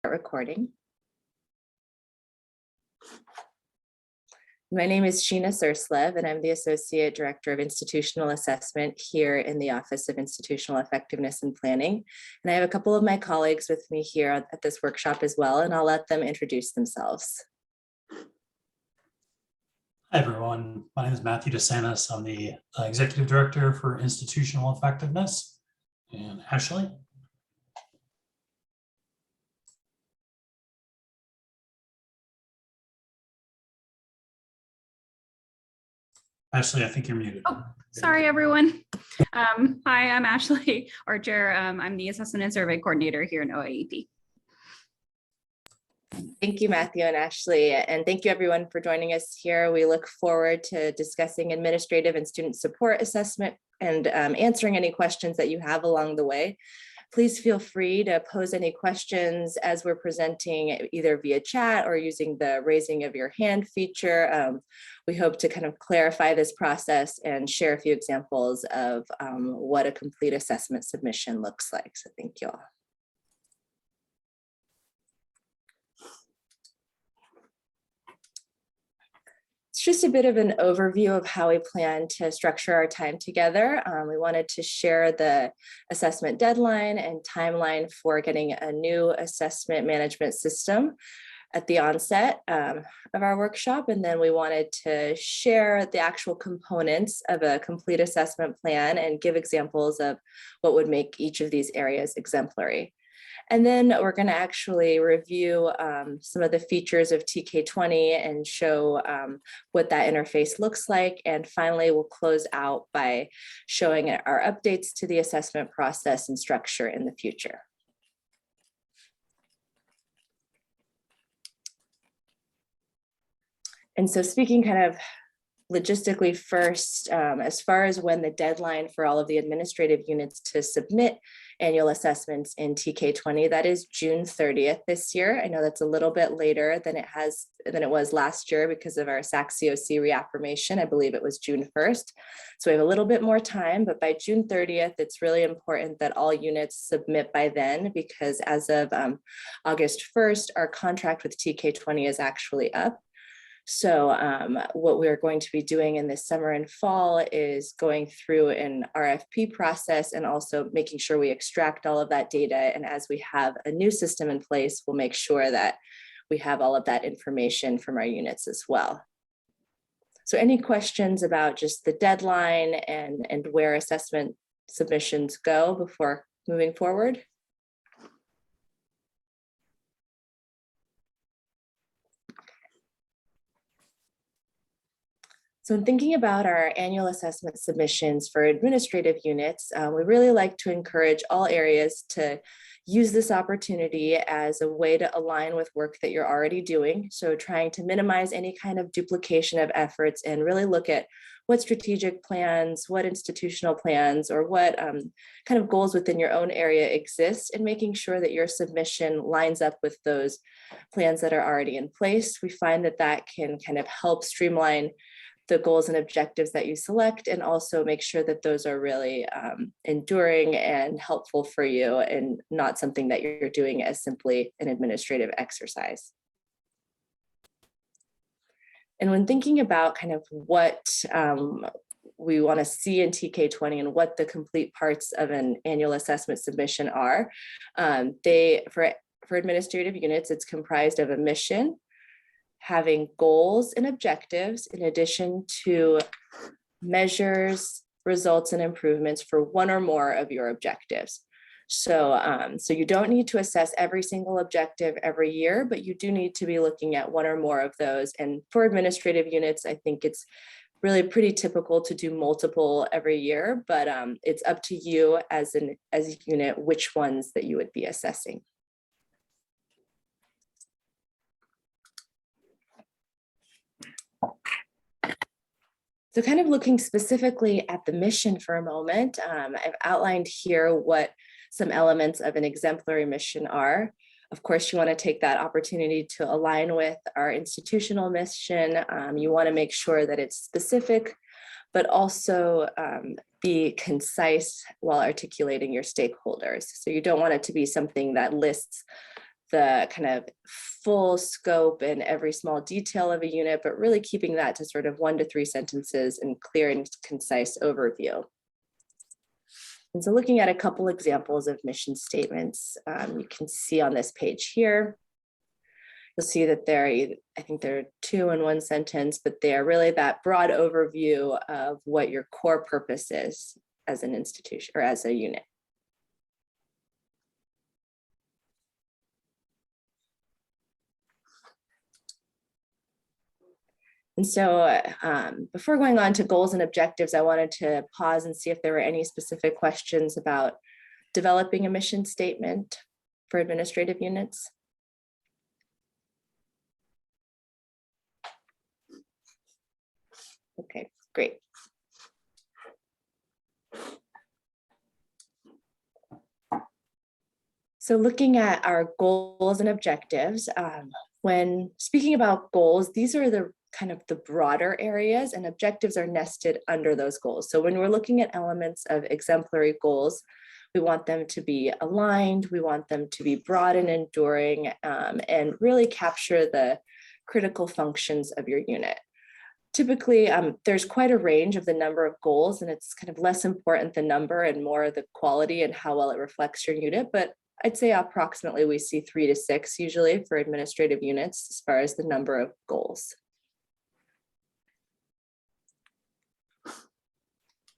Recording. My name is Sheena Surslev, and I'm the Associate Director of Institutional Assessment here in the Office of Institutional Effectiveness and Planning. And I have a couple of my colleagues with me here at this workshop as well, and I'll let them introduce themselves. Hi, everyone. My name is Matthew DeSantis. I'm the Executive Director for Institutional Effectiveness. And Ashley? Ashley, I think you're muted. Oh, sorry, everyone. Hi, I'm Ashley Archer. I'm the Assessment and Survey Coordinator here in OIEP. Thank you, Matthew and Ashley, and thank you everyone for joining us here. We look forward to discussing administrative and student support assessment and answering any questions that you have along the way. Please feel free to pose any questions as we're presenting either via chat or using the raising of your hand feature. We hope to kind of clarify this process and share a few examples of what a complete assessment submission looks like. So thank you all. It's just a bit of an overview of how we plan to structure our time together. We wanted to share the assessment deadline and timeline for getting a new assessment management system at the onset of our workshop. And then we wanted to share the actual components of a complete assessment plan and give examples of what would make each of these areas exemplary. And then we're going to actually review some of the features of TK20 and show what that interface looks like. And finally, we'll close out by showing our updates to the assessment process and structure in the future. And so speaking kind of logistically first, as far as when the deadline for all of the administrative units to submit annual assessments in TK20, that is June 30th this year. I know that's a little bit later than it was last year because of our SAC-COC reaffirmation. I believe it was June 1st. So we have a little bit more time, but by June 30th, it's really important that all units submit by then, because as of August 1st, our contract with TK20 is actually up. So what we're going to be doing in this summer and fall is going through an RFP process and also making sure we extract all of that data. And as we have a new system in place, we'll make sure that we have all of that information from our units as well. So any questions about just the deadline and where assessment submissions go before moving forward? So in thinking about our annual assessment submissions for administrative units, we really like to encourage all areas to use this opportunity as a way to align with work that you're already doing. So trying to minimize any kind of duplication of efforts and really look at what strategic plans, what institutional plans, or what kind of goals within your own area exist, and making sure that your submission lines up with those plans that are already in place. We find that that can kind of help streamline the goals and objectives that you select, and also make sure that those are really enduring and helpful for you and not something that you're doing as simply an administrative exercise. And when thinking about kind of what we want to see in TK20 and what the complete parts of an annual assessment submission are, for administrative units, it's comprised of a mission, having goals and objectives, in addition to measures, results, and improvements for one or more of your objectives. So you don't need to assess every single objective every year, but you do need to be looking at one or more of those. And for administrative units, I think it's really pretty typical to do multiple every year, but it's up to you as a unit which ones that you would be assessing. So kind of looking specifically at the mission for a moment, I've outlined here what some elements of an exemplary mission are. Of course, you want to take that opportunity to align with our institutional mission. You want to make sure that it's specific, but also be concise while articulating your stakeholders. So you don't want it to be something that lists the kind of full scope and every small detail of a unit, but really keeping that to sort of 1 to 3 sentences and clear and concise overview. And so looking at a couple examples of mission statements, you can see on this page here, you'll see that I think there are 2 in 1 sentence, but they are really that broad overview of what your core purpose is as an institution or as a unit. And so before going on to goals and objectives, I wanted to pause and see if there were any specific questions about developing a mission statement for administrative units. Okay, great. So looking at our goals and objectives, when speaking about goals, these are the kind of the broader areas, and objectives are nested under those goals. So when we're looking at elements of exemplary goals, we want them to be aligned, we want them to be broad and enduring, and really capture the critical functions of your unit. Typically, there's quite a range of the number of goals, and it's kind of less important the number and more the quality and how well it reflects your unit. But I'd say approximately we see 3 to 6 usually for administrative units as far as the number of goals.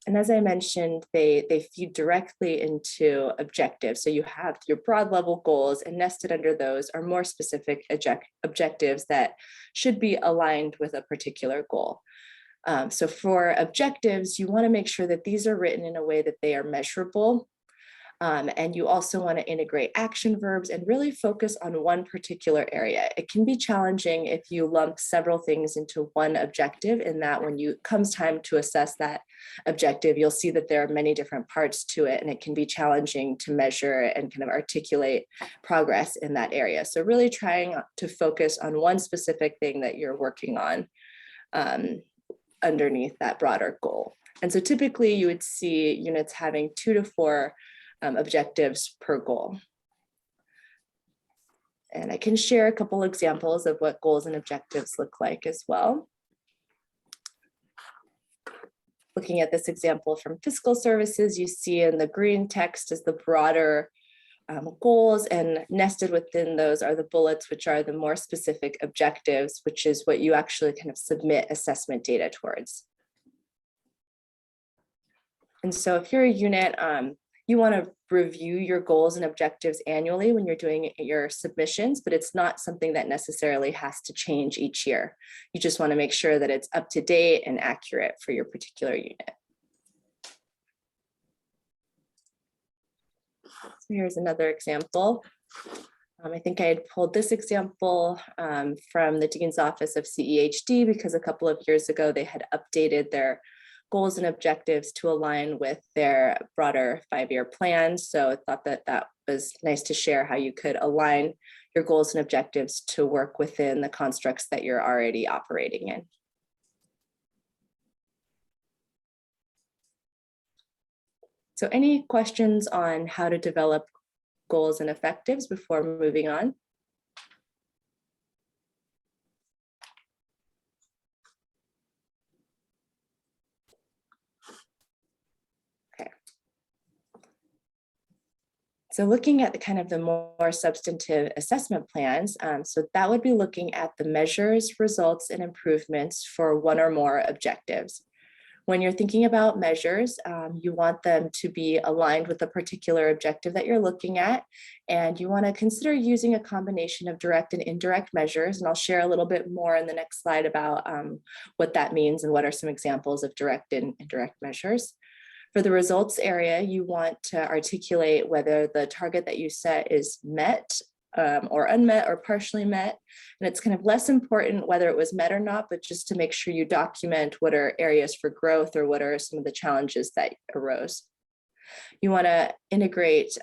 And as I mentioned, they feed directly into objectives. So you have your broad level goals, and nested under those are more specific objectives that should be aligned with a particular goal. So for objectives, you want to make sure that these are written in a way that they are measurable. And you also want to integrate action verbs and really focus on one particular area. It can be challenging if you lump several things into one objective, in that when it comes time to assess that objective, you'll see that there are many different parts to it, and it can be challenging to measure and kind of articulate progress in that area. So really trying to focus on one specific thing that you're working on underneath that broader goal. And so typically you would see units having 2 to 4 objectives per goal. And I can share a couple examples of what goals and objectives look like as well. Looking at this example from fiscal services, you see in the green text is the broader goals, and nested within those are the bullets, which are the more specific objectives, which is what you actually kind of submit assessment data towards. And so if you're a unit, you want to review your goals and objectives annually when you're doing your submissions, but it's not something that necessarily has to change each year. You just want to make sure that it's up to date and accurate for your particular unit. So here's another example. I think I had pulled this example from the Dean's Office of CEHD, because a couple of years ago they had updated their goals and objectives to align with their broader 5-year plan. So I thought that that was nice to share how you could align your goals and objectives to work within the constructs that you're already operating in. So any questions on how to develop goals and objectives before moving on? So looking at the kind of the more substantive assessment plans, so that would be looking at the measures, results, and improvements for one or more objectives. When you're thinking about measures, you want them to be aligned with the particular objective that you're looking at, and you want to consider using a combination of direct and indirect measures. And I'll share a little bit more in the next slide about what that means and what are some examples of direct and indirect measures. For the results area, you want to articulate whether the target that you set is met or unmet or partially met. And it's kind of less important whether it was met or not, but just to make sure you document what are areas for growth or what are some of the challenges that arose. You want to integrate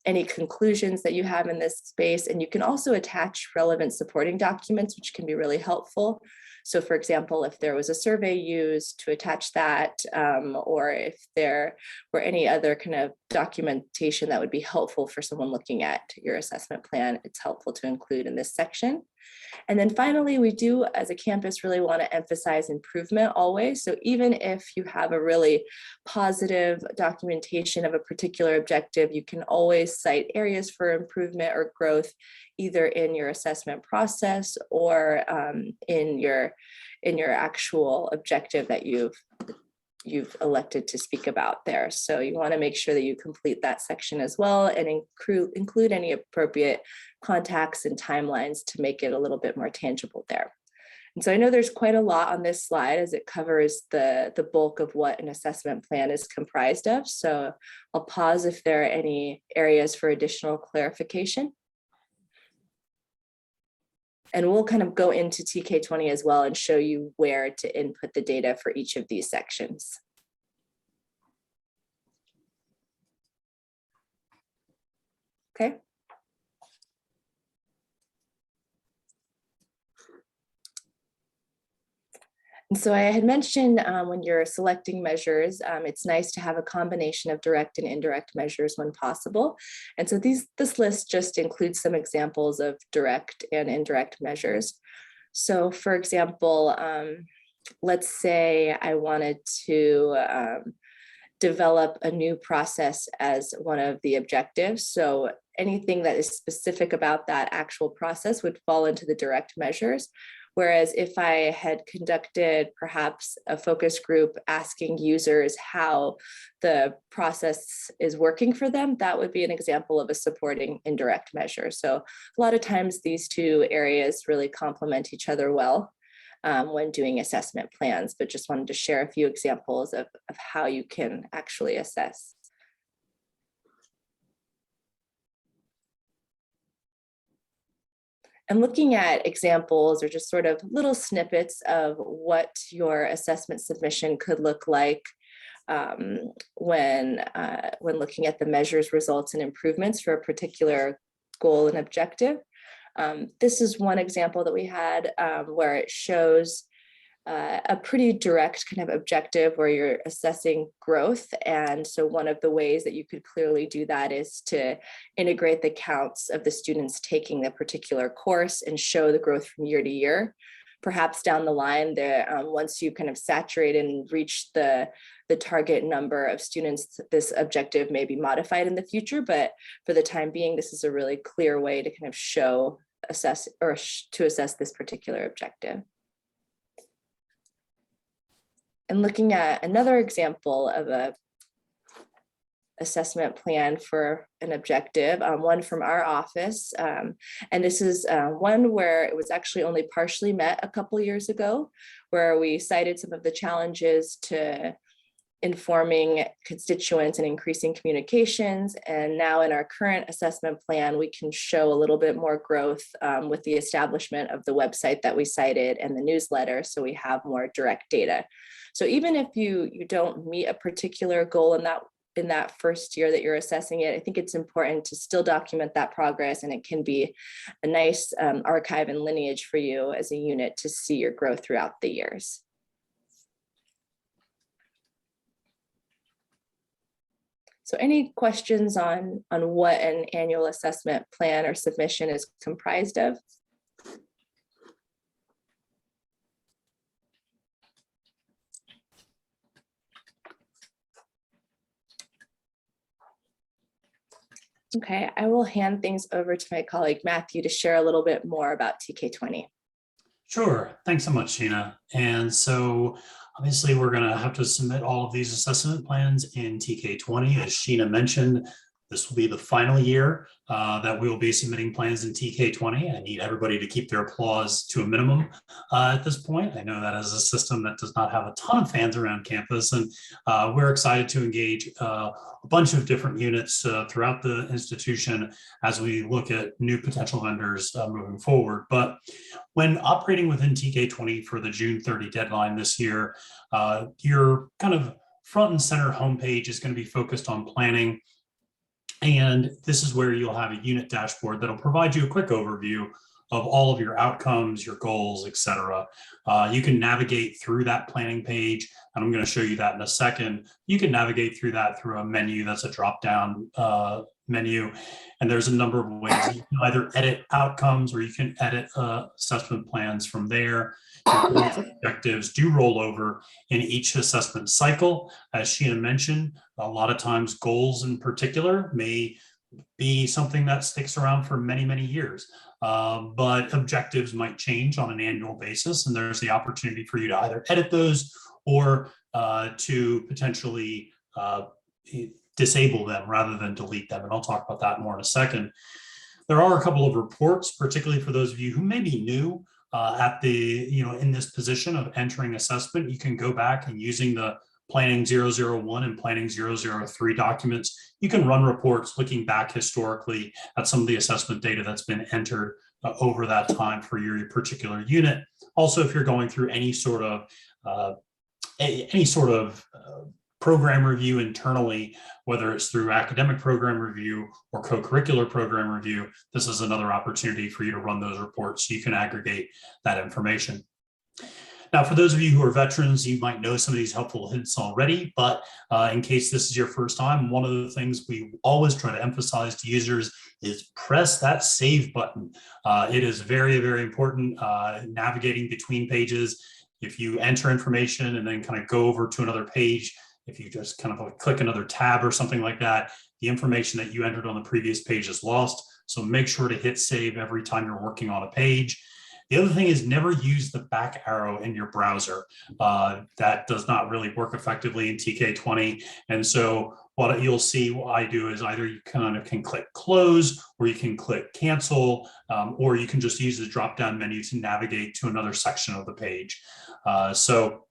any conclusions that you have in this space, and you can also attach relevant supporting documents, which can be really helpful. So for example, if there was a survey used to attach that, or if there were any other kind of documentation that would be helpful for someone looking at your assessment plan, it's helpful to include in this section. And then finally, we do as a campus really want to emphasize improvement always. So even if you have a really positive documentation of a particular objective, you can always cite areas for improvement or growth, either in your assessment process or in your actual objective that you've elected to speak about there. So you want to make sure that you complete that section as well and include any appropriate contacts and timelines to make it a little bit more tangible there. And so I know there's quite a lot on this slide as it covers the bulk of what an assessment plan is comprised of. So I'll pause if there are any areas for additional clarification. And we'll kind of go into TK20 as well and show you where to input the data for each of these sections. Okay. And so I had mentioned when you're selecting measures, it's nice to have a combination of direct and indirect measures when possible. And so this list just includes some examples of direct and indirect measures. So for example, let's say I wanted to develop a new process as one of the objectives. So anything that is specific about that actual process would fall into the direct measures. Whereas if I had conducted perhaps a focus group asking users how the process is working for them, that would be an example of a supporting indirect measure. So a lot of times these two areas really complement each other well when doing assessment plans, but just wanted to share a few examples of how you can actually assess. And looking at examples or just sort of little snippets of what your assessment submission could look like when looking at the measures, results, and improvements for a particular goal and objective. This is one example that we had where it shows a pretty direct kind of objective where you're assessing growth. And so one of the ways that you could clearly do that is to integrate the counts of the students taking the particular course and show the growth from year to year. Perhaps down the line there, once you kind of saturate and reach the target number of students, this objective may be modified in the future, but for the time being, this is a really clear way to kind of show, assess, or to assess this particular objective. And looking at another example of a assessment plan for an objective, one from our office. And this is one where it was actually only partially met a couple years ago, where we cited some of the challenges to informing constituents and increasing communications. And now in our current assessment plan, we can show a little bit more growth with the establishment of the website that we cited and the newsletter, so we have more direct data. So even if you don't meet a particular goal in that first year that you're assessing it, I think it's important to still document that progress, and it can be a nice archive and lineage for you as a unit to see your growth throughout the years. So any questions on what an annual assessment plan or submission is comprised of? Okay, I will hand things over to my colleague Matthew to share a little bit more about TK20. Sure, thanks so much, Sheena. And so obviously we're gonna have to submit all of these assessment plans in TK20. As Sheena mentioned, this will be the final year that we will be submitting plans in TK20. I need everybody to keep their applause to a minimum at this point. I know that is a system that does not have a ton of fans around campus, and we're excited to engage a bunch of different units throughout the institution as we look at new potential vendors moving forward. But when operating within TK20 for the June 30 deadline this year, your kind of front and center homepage is going to be focused on planning. And this is where you'll have a unit dashboard that'll provide you a quick overview of all of your outcomes, your goals, etc. You can navigate through that planning page, and I'm going to show you that in a second. You can navigate through that through a menu that's a drop-down menu, and there's a number of ways. You can either edit outcomes or you can edit assessment plans from there. Your goals and objectives do roll over in each assessment cycle. As Sheena mentioned, a lot of times goals in particular may be something that sticks around for many, many years. But objectives might change on an annual basis, and there's the opportunity for you to either edit those or to potentially disable them rather than delete them. And I'll talk about that more in a second. There are a couple of reports, particularly for those of you who may be new at the, in this position of entering assessment. You can go back and using the Planning 001 and Planning 003 documents, you can run reports looking back historically at some of the assessment data that's been entered over that time for your particular unit. Also, if you're going through any sort of program review internally, whether it's through academic program review or co-curricular program review, this is another opportunity for you to run those reports so you can aggregate that information. Now, for those of you who are veterans, you might know some of these helpful hints already, but in case this is your first time, one of the things we always try to emphasize to users is press that save button. It is very, very important navigating between pages. If you enter information and then kind of go over to another page, if you just kind of click another tab or something like that, the information that you entered on the previous page is lost. So make sure to hit save every time you're working on a page. The other thing is never use the back arrow in your browser. That does not really work effectively in TK20. And so what you'll see what I do is either you kind of can click close or you can click cancel, or you can just use the drop-down menu to navigate to another section of the page. So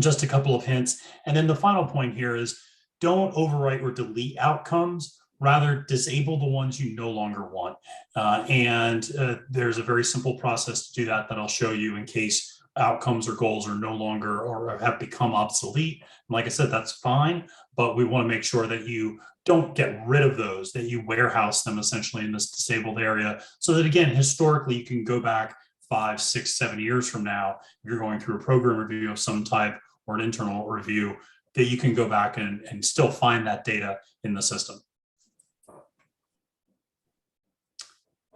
just a couple of hints. And then the final point here is don't overwrite or delete outcomes. Rather, disable the ones you no longer want. There's a very simple process to do that I'll show you in case outcomes or goals are no longer or have become obsolete. And like I said, that's fine, but we want to make sure that you don't get rid of those, that you warehouse them essentially in this disabled area so that, again, historically, you can go back 5, 6, 7 years from now, if you're going through a program review of some type or an internal review, that you can go back and still find that data in the system.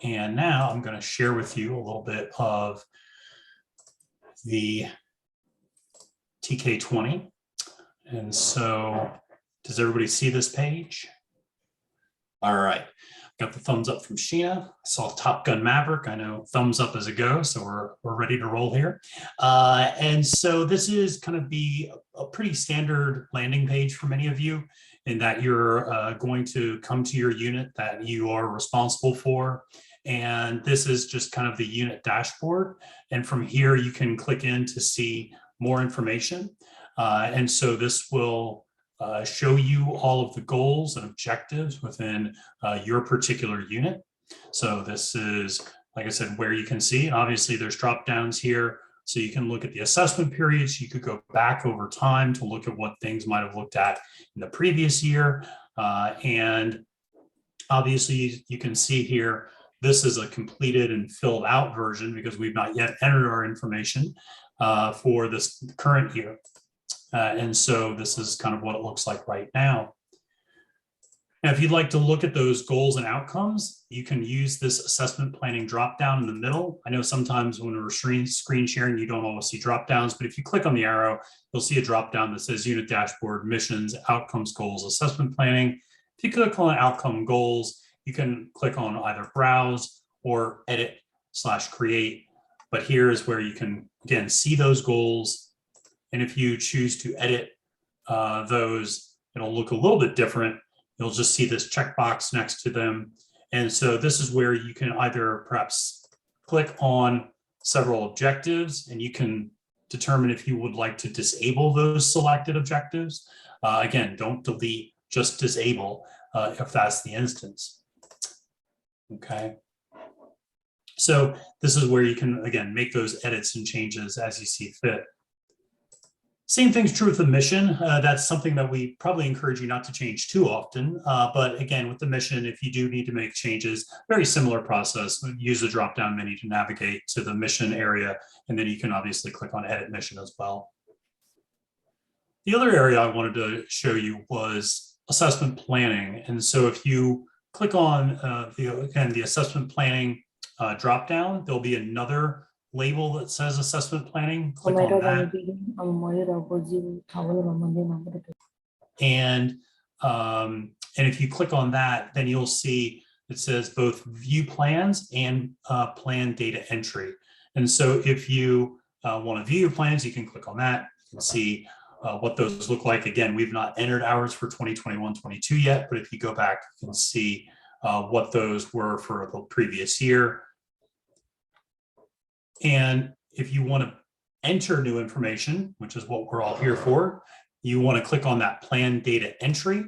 And now I'm going to share with you a little bit of the TK20. And so does everybody see this page? All right. Got the thumbs up from Sheena. I saw Top Gun Maverick. I know thumbs up as a go, so we're ready to roll here. And so this is kind of a pretty standard landing page for many of you in that you're going to come to your unit that you are responsible for. And this is just kind of the unit dashboard. And from here, you can click in to see more information. And so this will show you all of the goals and objectives within your particular unit. So this is, like I said, where you can see, obviously there's drop downs here. So you can look at the assessment periods. You could go back over time to look at what things might have looked at in the previous year. And obviously you can see here, this is a completed and filled out version because we've not yet entered our information for this current year. And so this is kind of what it looks like right now. Now, if you'd like to look at those goals and outcomes, you can use this assessment planning dropdown in the middle. I know sometimes when we're screen sharing, you don't always see dropdowns, but if you click on the arrow, you'll see a dropdown that says unit dashboard, missions, outcomes, goals, assessment planning. If you click on outcome goals, you can click on either browse or edit/create. But here is where you can, again, see those goals. And if you choose to edit those, it'll look a little bit different. You'll just see this checkbox next to them. And so this is where you can either perhaps click on several objectives and you can determine if you would like to disable those selected objectives. Again, don't delete, just disable if that's the instance. Okay. So this is where you can, again, make those edits and changes as you see fit. Same thing's true with the mission. That's something that we probably encourage you not to change too often. But again, with the mission, if you do need to make changes, very similar process. Use the drop-down menu to navigate to the mission area, and then you can obviously click on edit mission as well. The other area I wanted to show you was assessment planning. And so if you click on the assessment planning drop-down, there'll be another label that says assessment planning. Click on that. And if you click on that, then you'll see it says both view plans and plan data entry. And so if you want to view your plans, you can click on that. You can see what those look like. Again, we've not entered ours for 2021-22 yet, but if you go back, you can see what those were for the previous year. And if you want to enter new information, which is what we're all here for, you want to click on that plan data entry.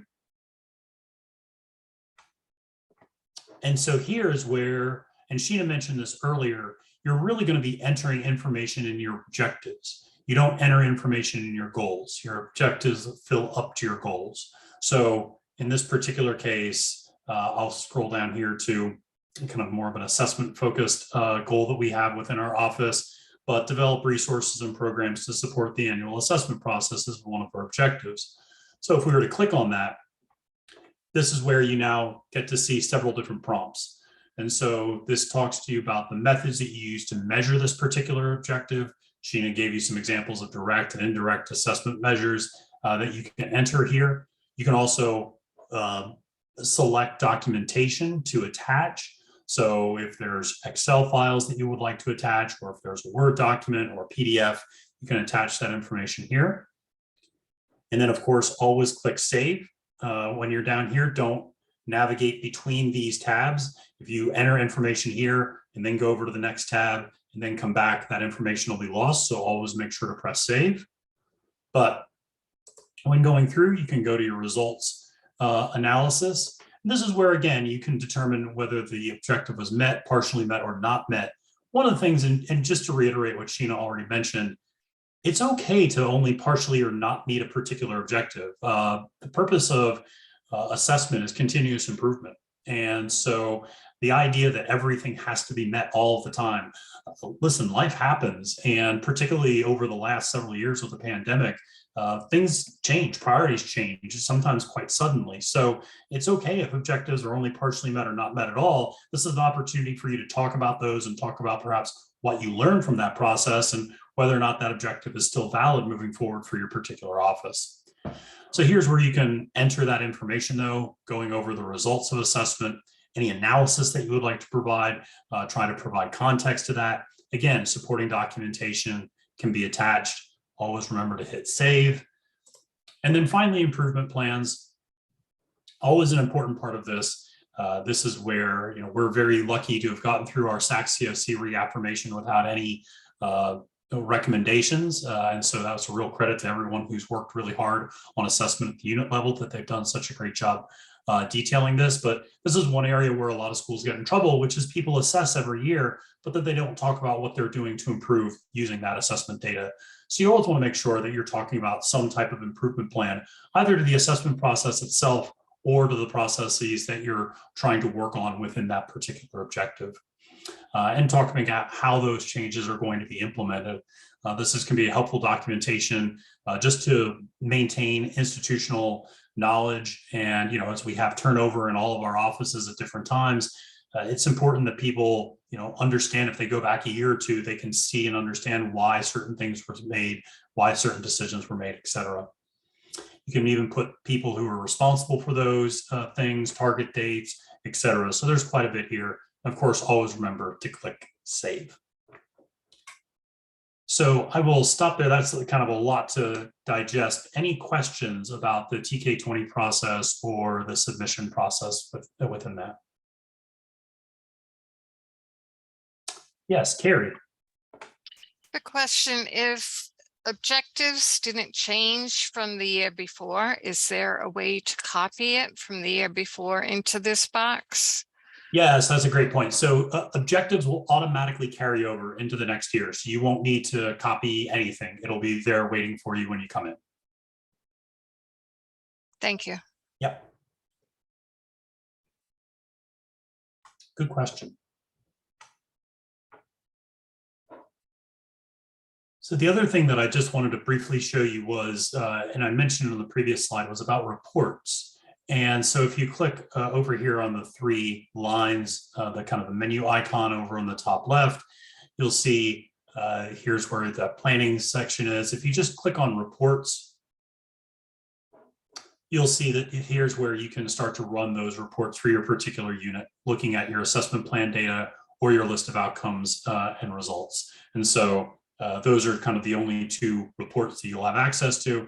And so here's where, and Sheena mentioned this earlier, you're really going to be entering information in your objectives. You don't enter information in your goals. Your objectives fill up to your goals. So in this particular case, I'll scroll down here to kind of more of an assessment focused goal that we have within our office, but develop resources and programs to support the annual assessment process is one of our objectives. So if we were to click on that, this is where you now get to see several different prompts. And so this talks to you about the methods that you use to measure this particular objective. Sheena gave you some examples of direct and indirect assessment measures that you can enter here. You can also select documentation to attach. So if there's Excel files that you would like to attach, or if there's a Word document or PDF, you can attach that information here. And then of course, always click save. When you're down here, don't navigate between these tabs. If you enter information here and then go over to the next tab and then come back, that information will be lost. So always make sure to press save. But when going through, you can go to your results analysis. And this is where, again, you can determine whether the objective was met, partially met, or not met. One of the things, and just to reiterate what Sheena already mentioned, it's okay to only partially or not meet a particular objective. The purpose of assessment is continuous improvement. And so the idea that everything has to be met all the time, listen, life happens. And particularly over the last several years with the pandemic, things change, priorities change, sometimes quite suddenly. So it's okay if objectives are only partially met or not met at all. This is an opportunity for you to talk about those and talk about perhaps what you learned from that process and whether or not that objective is still valid moving forward for your particular office. So here's where you can enter that information though, going over the results of assessment, any analysis that you would like to provide, try to provide context to that. Again, supporting documentation can be attached. Always remember to hit save. And then finally, improvement plans. Always an important part of this. This is where we're very lucky to have gotten through our SAC-COC reaffirmation without any recommendations. And so that was a real credit to everyone who's worked really hard on assessment at the unit level, that they've done such a great job detailing this. But this is one area where a lot of schools get in trouble, which is people assess every year, but that they don't talk about what they're doing to improve using that assessment data. So you always want to make sure that you're talking about some type of improvement plan, either to the assessment process itself or to the processes that you're trying to work on within that particular objective. And talking about how those changes are going to be implemented. This can be a helpful documentation just to maintain institutional knowledge. And as we have turnover in all of our offices at different times, it's important that people understand, if they go back a year or two, they can see and understand why certain things were made, why certain decisions were made, et cetera. You can even put people who are responsible for those things, target dates, et cetera. So there's quite a bit here. Of course, always remember to click save. So I will stop there. That's kind of a lot to digest. Any questions about the TK20 process or the submission process within that? Yes, Carrie. The question, if objectives didn't change from the year before, is there a way to copy it from the year before into this box? Yes, that's a great point. So objectives will automatically carry over into the next year. So you won't need to copy anything. It'll be there waiting for you when you come in. Thank you. Yep. Good question. So the other thing that I just wanted to briefly show you was, and I mentioned on the previous slide, was about reports. And so if you click over here on the three lines, the kind of the menu icon over on the top left, you'll see here's where the planning section is. If you just click on reports, you'll see that here's where you can start to run those reports for your particular unit, looking at your assessment plan data or your list of outcomes and results. And so those are kind of the only two reports that you'll have access to.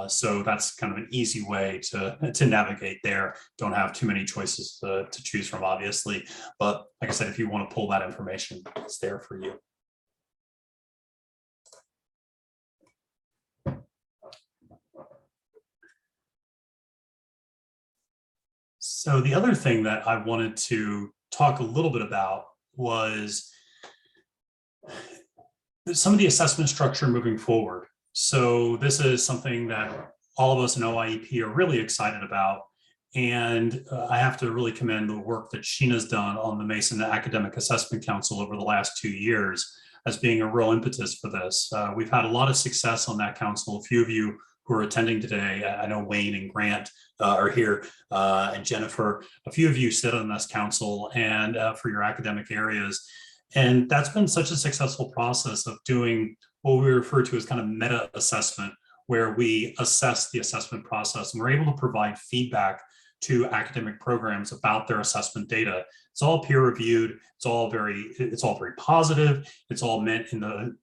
So that's kind of an easy way to navigate there. Don't have too many choices to choose from, obviously. But like I said, if you want to pull that information, it's there for you. So the other thing that I wanted to talk a little bit about was some of the assessment structure moving forward. So this is something that all of us in OIEP are really excited about. And I have to really commend the work that Sheena's done on the Mason Academic Assessment Council over the last 2 years as being a real impetus for this. We've had a lot of success on that council. A few of you who are attending today, I know Wayne and Grant are here, and Jennifer, a few of you sit on this council and for your academic areas. And that's been such a successful process of doing what we refer to as kind of meta assessment, where we assess the assessment process and we're able to provide feedback to academic programs about their assessment data. It's all peer reviewed. It's all very positive. It's all meant in the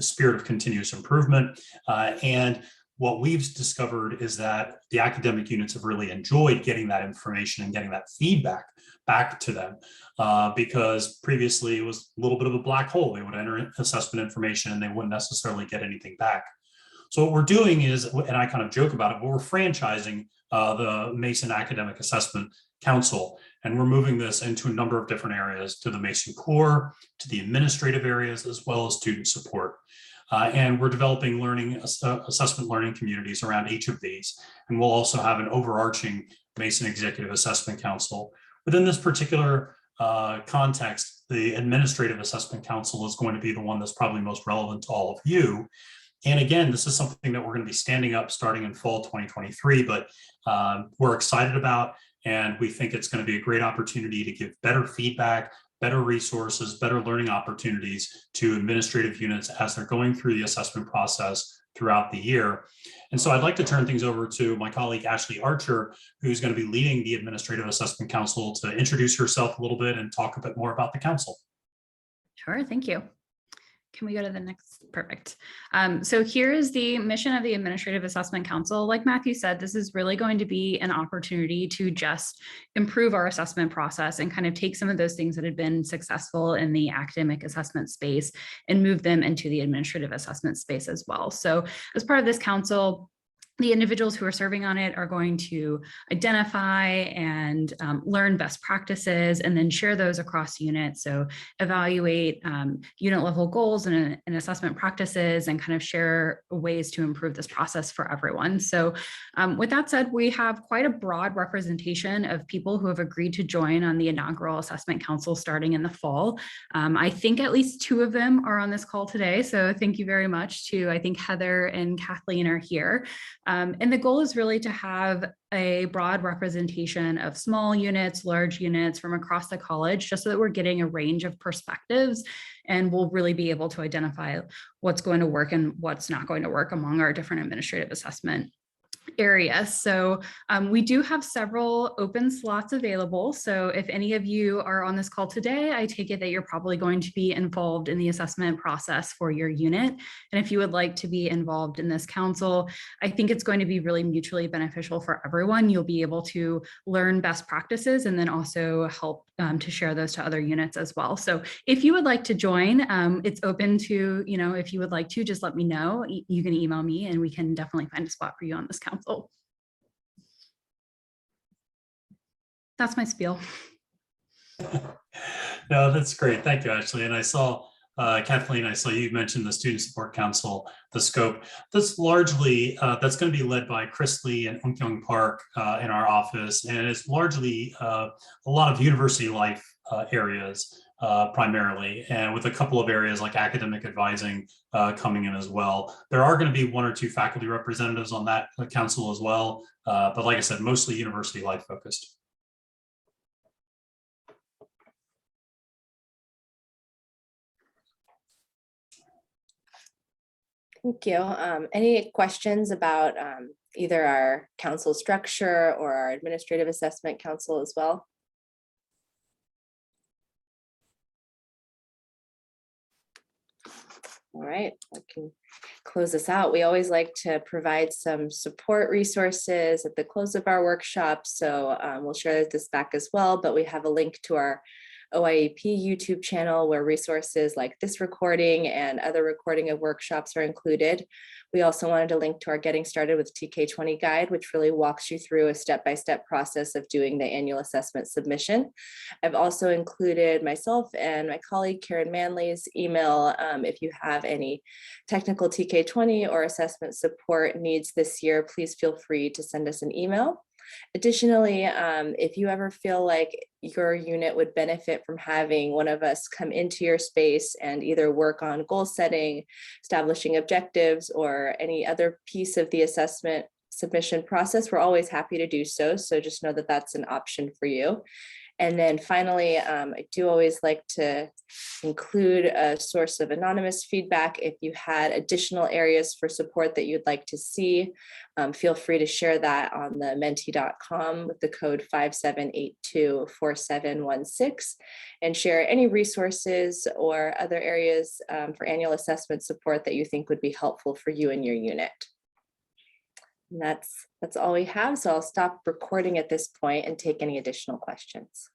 spirit of continuous improvement. And what we've discovered is that the academic units have really enjoyed getting that information and getting that feedback back to them, because previously it was a little bit of a black hole. They would enter assessment information and they wouldn't necessarily get anything back. So what we're doing is, and I kind of joke about it, but we're franchising the Mason Academic Assessment Council, and we're moving this into a number of different areas, to the Mason core, to the administrative areas, as well as student support. And we're developing assessment learning communities around each of these. And we'll also have an overarching Mason Executive Assessment Council. Within this particular context, the Administrative Assessment Council is going to be the one that's probably most relevant to all of you. And again, this is something that we're going to be standing up starting in fall 2023, but we're excited about, and we think it's going to be a great opportunity to give better feedback, better resources, better learning opportunities to administrative units as they're going through the assessment process throughout the year. And so I'd like to turn things over to my colleague, Ashley Archer, who's going to be leading the Administrative Assessment Council, to introduce herself a little bit and talk a bit more about the council. Sure, thank you. Can we go to the next? Perfect. So here is the mission of the Administrative Assessment Council. Like Matthew said, this is really going to be an opportunity to just improve our assessment process and kind of take some of those things that had been successful in the academic assessment space and move them into the administrative assessment space as well. So as part of this council, the individuals who are serving on it are going to identify and learn best practices and then share those across units. So evaluate unit level goals and assessment practices and kind of share ways to improve this process for everyone. So with that said, we have quite a broad representation of people who have agreed to join on the inaugural assessment council starting in the fall. I think at least 2 of them are on this call today. So thank you very much to, I think Heather and Kathleen are here. And the goal is really to have a broad representation of small units, large units from across the college, just so that we're getting a range of perspectives and we'll really be able to identify what's going to work and what's not going to work among our different administrative assessment areas. So we do have several open slots available. So if any of you are on this call today, I take it that you're probably going to be involved in the assessment process for your unit. And if you would like to be involved in this council, I think it's going to be really mutually beneficial for everyone. You'll be able to learn best practices and then also help to share those to other units as well. So if you would like to join, it's open to, if you would like to, just let me know. You can email me and we can definitely find a spot for you on this council. That's my spiel. No, that's great. Thank you, Ashley. And I saw, Kathleen, I saw you mentioned the Student Support Council, the scope. That's largely, that's going to be led by Chris Lee and Unkyung Park in our office. And it's largely a lot of university life areas primarily, and with a couple of areas like academic advising coming in as well. There are going to be 1 or 2 faculty representatives on that council as well. But like I said, mostly university life focused. Thank you. Any questions about either our council structure or our administrative assessment council as well? All right, I can close this out. We always like to provide some support resources at the close of our workshop. So we'll share this back as well, but we have a link to our OIEP YouTube channel where resources like this recording and other recording of workshops are included. We also wanted to link to our Getting Started with TK20 guide, which really walks you through a step-by-step process of doing the annual assessment submission. I've also included myself and my colleague Karen Manley's email if you have any technical TK20 or assessment support needs this year, please feel free to send us an email. Additionally, if you ever feel like your unit would benefit from having one of us come into your space and either work on goal setting, establishing objectives, or any other piece of the assessment submission process, we're always happy to do so. So just know that that's an option for you. And then finally, I do always like to include a source of anonymous feedback. If you had additional areas for support that you'd like to see, feel free to share that on the menti.com with the code 57824716 and share any resources or other areas for annual assessment support that you think would be helpful for you and your unit. And that's all we have. So I'll stop recording at this point and take any additional questions.